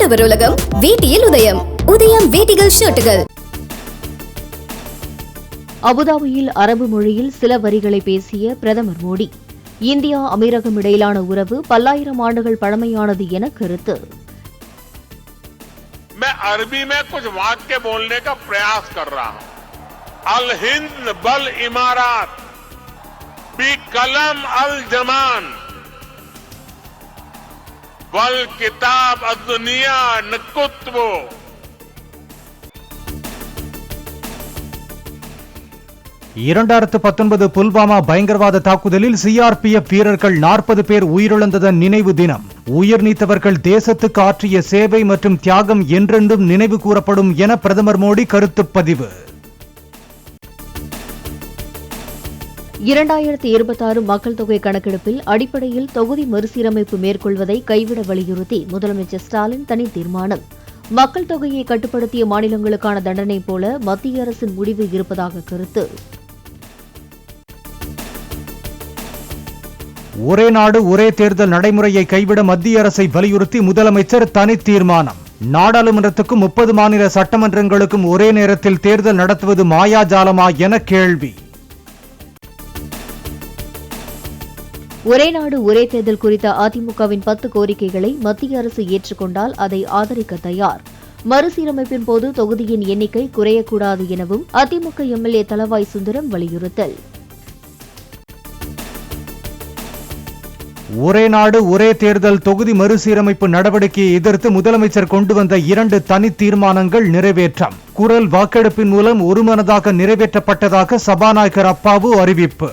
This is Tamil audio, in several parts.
உழவர் உலகம் வேட்டியில் உதயம். உதயம் வேட்டிகள் ஷர்ட்டுகள். அபுதாபியில் அரபு மொழியில் சில வரிகளை பேசிய பிரதமர் மோடி, இந்தியா அமீரகம் இடையிலான உறவு பல்லாயிரம் ஆண்டுகள் பழமையானது என கருத்து. मैं अरबी में कुछ वाक्य बोलने का प्रयास कर रहा हूं. अल हिंद बल इमारात बी कलम अल जमान बल किताब अद्दुनिया नकुत्बो. புல்வாமா பயங்கரவாத தாக்குதலில் சிஆர்பிஎஃப் வீரர்கள் 40 பேர் உயிரிழந்ததன் நினைவு தினம். உயிர் நீத்தவர்கள் தேசத்துக்கு ஆற்றிய சேவை மற்றும் தியாகம் என்றென்றும் நினைவு கூறப்படும் என பிரதமர் மோடி கருத்து பதிவு. 2026 மக்கள் தொகை கணக்கெடுப்பில் அடிப்படையில் தொகுதி மறுசீரமைப்பு மேற்கொள்வதை கைவிட வலியுறுத்தி முதலமைச்சர் ஸ்டாலின் தனி தீர்மானம். மக்கள் தொகையை கட்டுப்படுத்திய மாநிலங்களுக்கான தண்டனை போல மத்திய அரசின் முடிவு இருப்பதாக கருத்து. ஒரே நாடு ஒரே தேர்தல் நடைமுறையை கைவிட மத்திய அரசை வலியுறுத்தி முதலமைச்சர் தனி தீர்மானம். நாடாளுமன்றத்துக்கும் 30 மாநில சட்டமன்றங்களுக்கும் ஒரே நேரத்தில் தேர்தல் நடத்துவது மாயாஜாலமா என கேள்வி. ஒரே நாடு ஒரே தேர்தல் குறித்த அதிமுகவின் 10 கோரிக்கைகளை மத்திய அரசு ஏற்றுக்கொண்டால் அதை ஆதரிக்க தயார். மறுசீரமைப்பின் போது தொகுதியின் எண்ணிக்கை குறையக்கூடாது எனவும் அதிமுக எம்எல்ஏ தளவாய் சுந்தரம் வலியுறுத்தல். ஒரே நாடு ஒரே தேர்தல் தொகுதி மறுசீரமைப்பு நடவடிக்கையை எதிர்த்து முதலமைச்சர் கொண்டு வந்த 2 தனி தீர்மானங்கள் நிறைவேற்றம். குரல் வாக்கெடுப்பின் மூலம் ஒருமனதாக நிறைவேற்றப்பட்டதாக சபாநாயகர் அப்பாவு அறிவிப்பு.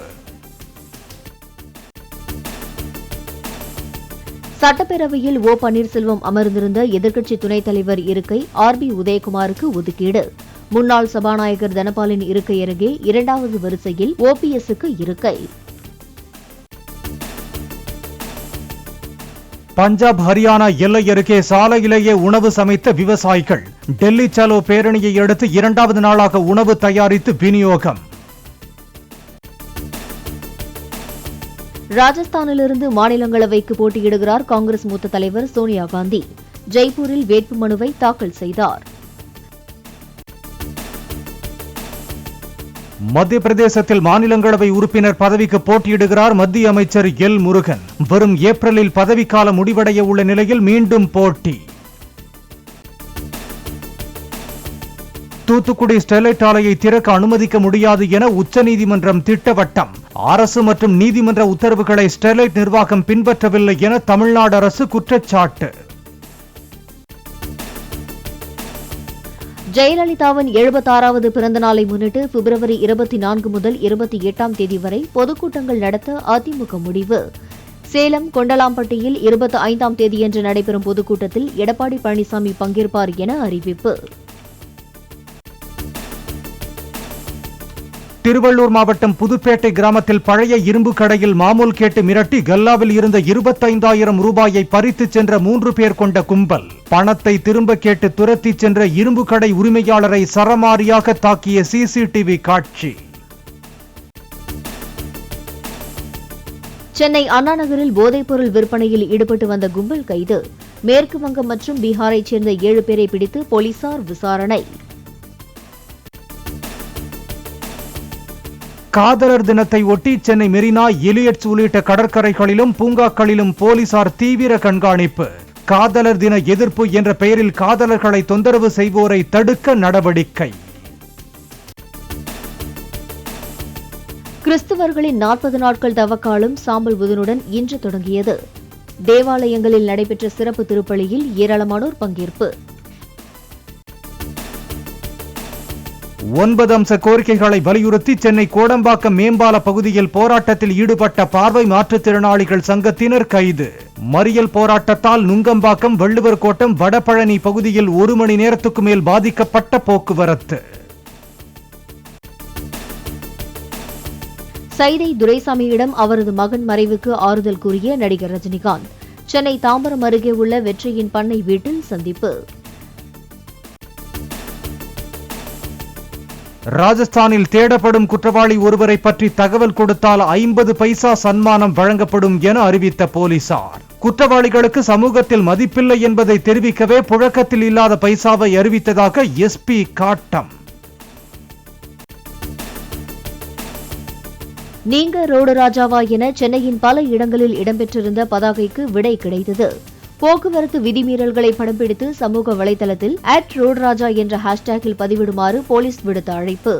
சட்டப்பேரவையில் ஓ பன்னீர்செல்வம் அமர்ந்திருந்த எதிர்க்கட்சி துணைத் தலைவர் இருக்கை ஆர்பி உதயகுமாருக்கு ஒதுக்கீடு. முன்னாள் சபாநாயகர் தனபாலின் இருக்கை அருகே 2வது வரிசையில் ஓபிஎஸ்க்கு இருக்கை. பஞ்சாப் ஹரியானா எல்லை அருகே சாலையிலேயே உணவு சமைத்த விவசாயிகள். டெல்லி சலோ பேரணியை அடுத்து 2வது நாளாக உணவு தயாரித்து விநியோகம். ராஜஸ்தானிலிருந்து மாநிலங்களவைக்கு போட்டியிடுகிறார் காங்கிரஸ் மூத்த தலைவர் சோனியா காந்தி. ஜெய்ப்பூரில் வேட்புமனுவை தாக்கல் செய்தார். மத்திய பிரதேசத்தில் மாநிலங்களவை உறுப்பினர் பதவிக்கு போட்டியிடுகிறார் மத்திய அமைச்சர் எல் முருகன். வரும் ஏப்ரலில் பதவிக்காலம் முடிவடைய உள்ள நிலையில் மீண்டும் போட்டி. தூத்துக்குடி ஸ்டெர்லைட் ஆலையை திறக்க அனுமதிக்க முடியாது என உச்சநீதிமன்றம் திட்டவட்டம். அரசு மற்றும் நீதிமன்ற உத்தரவுகளை ஸ்டெர்லைட் நிர்வாகம் பின்பற்றவில்லை என தமிழ்நாடு அரசு குற்றச்சாட்டு. ஜெயலலிதாவின் 76வது பிறந்த நாளை முன்னிட்டு பிப்ரவரி 24 முதல் 28ஆம் தேதி வரை பொதுக்கூட்டங்கள் நடத்த அதிமுக முடிவு. சேலம் கொண்டலாம்பட்டியில் 25ஆம் தேதியன்று நடைபெறும் பொதுக்கூட்டத்தில் எடப்பாடி பழனிசாமி பங்கேற்பார் என அறிவிப்பு. திருவள்ளூர் மாவட்டம் புதுப்பேட்டை கிராமத்தில் பழைய இரும்பு கடையில் மாமூல் கேட்டு மிரட்டி கல்லாவில் இருந்த 25,000 ரூபாயை பறித்து சென்ற 3 பேர் கொண்ட கும்பல். பணத்தை திரும்ப கேட்டு துரத்தி சென்ற இரும்பு கடை உரிமையாளரை சரமாரியாக தாக்கிய சிசிடிவி காட்சி. சென்னை அண்ணா நகரில் போதைப்பொருள் விற்பனையில் ஈடுபட்டு வந்த கும்பல் கைது. மேற்கு வங்கம் மற்றும் பீகாரைச் சேர்ந்த 7 பேரை பிடித்து போலீசார் விசாரணை. காதலர் தினத்தை ஒட்டி சென்னை மெரினா, எலியட்ஸ் உள்ளிட்ட கடற்கரைகளிலும் பூங்காக்களிலும் போலீசார் தீவிர கண்காணிப்பு. காதலர் தின எதிர்ப்பு என்ற பெயரில் காதலர்களை தொந்தரவு செய்வோரை தடுக்க நடவடிக்கை. கிறிஸ்தவர்களின் 40 நாட்கள் தவக்காலம் சாம்பல் புதனுடன் இன்று தொடங்கியது. தேவாலயங்களில் நடைபெற்ற சிறப்பு திருப்பலியில் ஏராளமானோர் பங்கேற்பு. 9 அம்ச கோரிக்கைகளை வலியுறுத்தி சென்னை கோடம்பாக்கம் மேம்பால பகுதியில் போராட்டத்தில் ஈடுபட்ட பார்வை மாற்றுத்திறனாளிகள் சங்கத்தினர் கைது. மறியல் போராட்டத்தால் நுங்கம்பாக்கம், வள்ளுவர் கோட்டம், வடபழனி பகுதியில் 1 மணி நேரத்துக்கு மேல் பாதிக்கப்பட்ட போக்குவரத்து. சைதை துரைசாமியிடம் அவரது மகன் மறைவுக்கு ஆறுதல் கூறிய நடிகர் ரஜினிகாந்த். சென்னை தாம்பரம் அருகே உள்ள வெற்றியின் பண்ணை வீட்டில் சந்திப்பு. ராஜஸ்தானில் தேடப்படும் குற்றவாளி ஒருவரை பற்றி தகவல் கொடுத்தால் 50 பைசா சன்மானம் வழங்கப்படும் என அறிவித்த போலீசார். குற்றவாளிகளுக்கு சமூகத்தில் மதிப்பில்லை என்பதை தெரிவிக்கவே புழக்கத்தில் இல்லாத பைசாவை அறிவித்ததாக எஸ்பி காட்டம். நீங்க ரோடு ராஜாவா என சென்னையின் பல இடங்களில் இடம்பெற்றிருந்த பதாகைக்கு விடை கிடைத்தது. போக்குவரத்து விதிமீறல்களை படம் பிடித்து சமூக வலைதளத்தில் @ரோடுராஜா என்ற ஹேஷ்டேக்கில் பதிவிடுமாறு போலீஸ் விடுத்த அழைப்பு.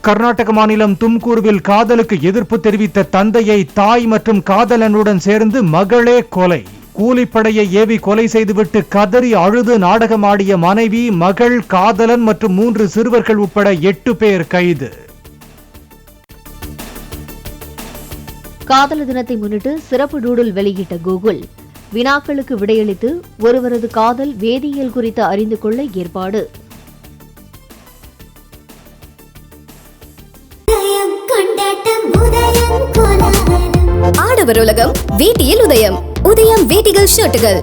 கர்நாடக மாநிலம் தும்கூருவில் காதலுக்கு எதிர்ப்பு தெரிவித்த தந்தையை தாய் மற்றும் காதலனுடன் சேர்ந்து மகளே கொலை. கூலிப்படையை ஏவி கொலை செய்துவிட்டு கதறி அழுது நாடகமாடிய மனைவி, மகள், காதலன் மற்றும் 3 சிறுவர்கள் உட்பட 8 பேர் கைது. காதலர் தினத்தை முன்னிட்டு சிறப்பு டூடில் வெளியிட்ட கூகுள் வினாக்களுக்கு விடையளித்து ஒருவரது காதல் வேதியியல் குறித்து அறிந்து கொள்ள ஏற்பாடு. ஆடவர் உலகம் வேட்டியில் உதயம். உதயம் வேட்டிகள் ஷர்ட்டுகள்.